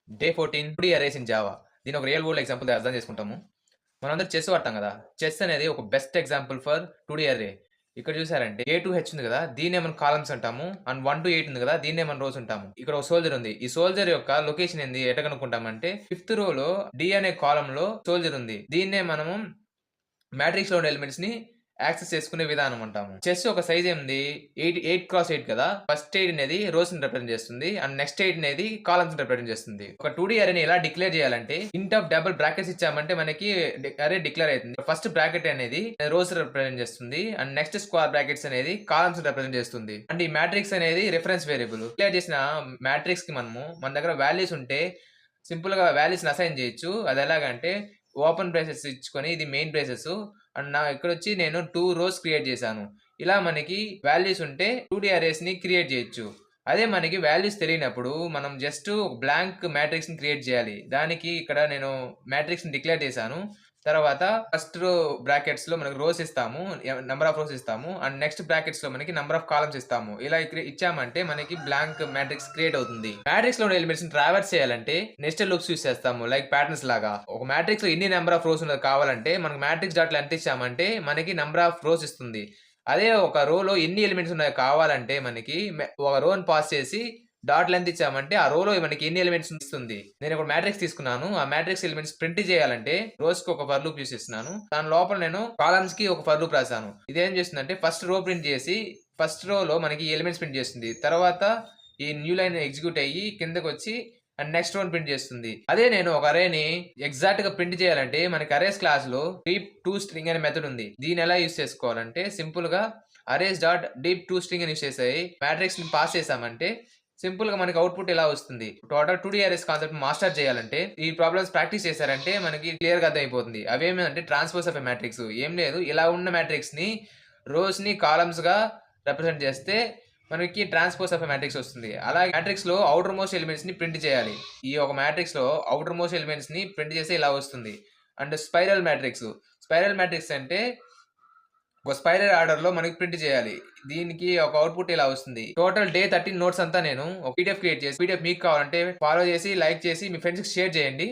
Day 14 2 arrays in Java. దీన్ని ఒక real world example అర్థం చేసుకుంటాము. మనందరం చెస్ వాడతాం కదా! చెస్ అనేది ఒక బెస్ట్ ఎగ్జాంపుల్ ఫర్ 2 అరే. ఇక్కడ చూసారంటే ఏ టు హెచ్ ఉంది కదా! దీన్నే మనం కాలమ్స్ అంటాము. అండ్ 1-8 ఉంది కదా! దీన్నే మనం రోస్ అంటాము. ఇక్కడ ఒక సోల్జర్ ఉంది. ఈ సోల్జర్ యొక్క లొకేషన్ ఏంది? ఎట్ట కనుక్కుంటామంటే ఫిఫ్త్ రోలో డి అనే కాలమ్‌లో సోల్జర్ ఉంది. దీన్నే మనము మ్యాట్రిక్స్‌లో ఉన్న ఎలిమెంట్స్‌ని యాక్సెస్ చేసుకునే విధానం అంటాము. చెస్ ఒక సైజ్ ఏంది 8x8 కదా! ఫస్ట్ 8 అనేది రోస్‌ని రిప్రజెంట్ చేస్తుంది. అండ్ నెక్స్ట్ 8 అనేది కాలమ్స్‌ని రిప్రజెంట్ చేస్తుంది. ఒక 2 అరేని ఎలా డిక్లేర్ చేయాలంటే ఇంట్ ఆఫ్ డబుల్ బ్రాకెట్స్ ఇచ్చామంటే మనకి అరే డిక్లేర్ అయితుంది. ఫస్ట్ బ్రాకెట్ అనేది రోస్ రిప్రజెంట్ చేస్తుంది. అండ్ నెక్స్ట్ స్క్వేర్ బ్రాకెట్స్ అనేది కాలమ్స్ రిప్రజెంట్ చేస్తుంది. అండ్ ఈ మ్యాట్రిక్స్ అనేది రిఫరెన్స్ వేరియబుల్. డిక్లేర్ చేసిన మ్యాట్రిక్స్‌కి మన దగ్గర వాల్యూస్ ఉంటే సింపుల్‌గా వాల్యూస్‌ని అసైన్ చేయొచ్చు. అది ఎలాగంటే ఓపెన్ బ్రేసెస్ ఇచ్చుకొని ఇది మెయిన్ బ్రేసెస్ అండ్ ఇక్కడొచ్చి నేను 2 రోస్ క్రియేట్ చేశాను. ఇలా మనకి వాల్యూస్ ఉంటే 2 అరేస్‌ని క్రియేట్ చేయొచ్చు. అదే మనకి వాల్యూస్ తెలియనప్పుడు మనం జస్ట్ బ్లాంక్ మ్యాట్రిక్స్‌ని క్రియేట్ చేయాలి. దానికి ఇక్కడ నేను మ్యాట్రిక్స్‌ని డిక్లేర్ చేశాను. తర్వాత ఫస్ట్ రో బ్రాకెట్స్‌లో మనకు రోస్ ఇస్తాము. నంబర్ ఆఫ్ రోస్ ఇస్తాము. అండ్ నెక్స్ట్ బ్రాకెట్స్‌లో మనకి నంబర్ ఆఫ్ కాలమ్స్ ఇస్తాము. ఇలా ఇచ్చామంటే మనకి బ్లాంక్ మ్యాట్రిక్స్ క్రియేట్ అవుతుంది. మ్యాట్రిక్స్‌లో ఉన్న ఎలిమెంట్స్‌ని ట్రావర్స్ చేయాలంటే నెస్టెడ్ లూప్స్ యూజ్ చేస్తాము. లైక్ ప్యాటర్న్స్ లాగా. ఒక మ్యాట్రిక్స్‌లో ఎన్ని నంబర్ ఆఫ్ రోస్ ఉన్నది కావాలంటే మనకు మ్యాట్రిక్స్ డాట్ లెంత్ ఇచ్చామంటే మనకి నంబర్ ఆఫ్ రోస్ ఇస్తుంది. అదే ఒక రోలో ఎన్ని ఎలిమెంట్స్ ఉన్నాయో కావాలంటే మనకి ఒక రోని పాస్ చేసి డాట్ లెంత్ ఇచ్చామంటే ఆ రోలో మనకి ఎన్ని ఎలిమెంట్స్ ఇస్తుంది. నేను ఒక మ్యాట్రిక్స్ తీసుకున్నాను. ఆ మ్యాట్రిక్స్ ఎలిమెంట్స్ ప్రింట్ చేయాలంటే రోస్‌కి ఒక ఫర్ లూప్ యూజ్ చేస్తున్నాను. దాని లోపల నేను కాలమ్స్‌కి ఒక ఫర్ లూప్ రాసాను. ఇదేం చేస్తుందంటే ఫస్ట్ రో ప్రింట్ చేసి ఫస్ట్ రోలో మనకి ఎలిమెంట్స్ ప్రింట్ చేస్తుంది. తర్వాత ఈ న్యూ లైన్ ఎగ్జిక్యూట్ అయ్యి కిందకొచ్చి అండ్ నెక్స్ట్ రోని ప్రింట్ చేస్తుంది. అదే నేను ఒక అరేని ఎగ్జాక్ట్‌గా ప్రింట్ చేయాలంటే మనకి అరేస్ క్లాస్‌లో డీప్ టు స్ట్రింగ్ అనే మెథడ్ ఉంది. దీన్ని ఎలా యూజ్ చేసుకోవాలంటే సింపుల్‌గా arrays dot deep to string అని యూజ్ చేసి మ్యాట్రిక్స్‌ని పాస్ చేసామంటే సింపుల్‌గా మనకి అవుట్‌పుట్ ఇలా వస్తుంది. టోటల్ 2 అరేస్ కాన్సెప్ట్ మాస్టర్ చేయాలంటే ఈ ప్రాబ్లమ్స్ ప్రాక్టీస్ చేశారంటే మనకి క్లియర్‌గా అర్థమైపోతుంది. అవేమంటే ట్రాన్స్‌పోజ్ ఆఫ్ ఎ మ్యాట్రిక్స్. ఏం లేదు ఇలా ఉన్న మ్యాట్రిక్స్‌ని రోస్‌ని కాలమ్స్‌గా రిప్రజెంట్ చేస్తే మనకి ట్రాన్స్‌పోజ్ ఆఫ్ ఎ మ్యాట్రిక్స్ వస్తుంది. అలాగే మ్యాట్రిక్స్‌లో ఔటర్ మోస్ట్ ఎలిమెంట్స్‌ని ప్రింట్ చేయాలి. ఈ ఒక మ్యాట్రిక్స్‌లో ఔటర్ మోస్ట్ ఎలిమెంట్స్‌ని ప్రింట్ చేస్తే ఇలా వస్తుంది. And spiral matrix. Spiral matrix అంటే ఒక స్పైరల్ ఆర్డర్‌లో మనకి ప్రింట్ చేయాలి. దీనికి ఒక అవుట్‌పుట్ ఇలా వస్తుంది. టోటల్ డే 13 నోట్స్ అంతా నేను ఒక పీడీఎఫ్ క్రియేట్ చేసి పీడీఎఫ్ మీకు కావాలంటే ఫాలో చేసి, లైక్ చేసి మీ ఫ్రెండ్స్‌కి షేర్ చేయండి.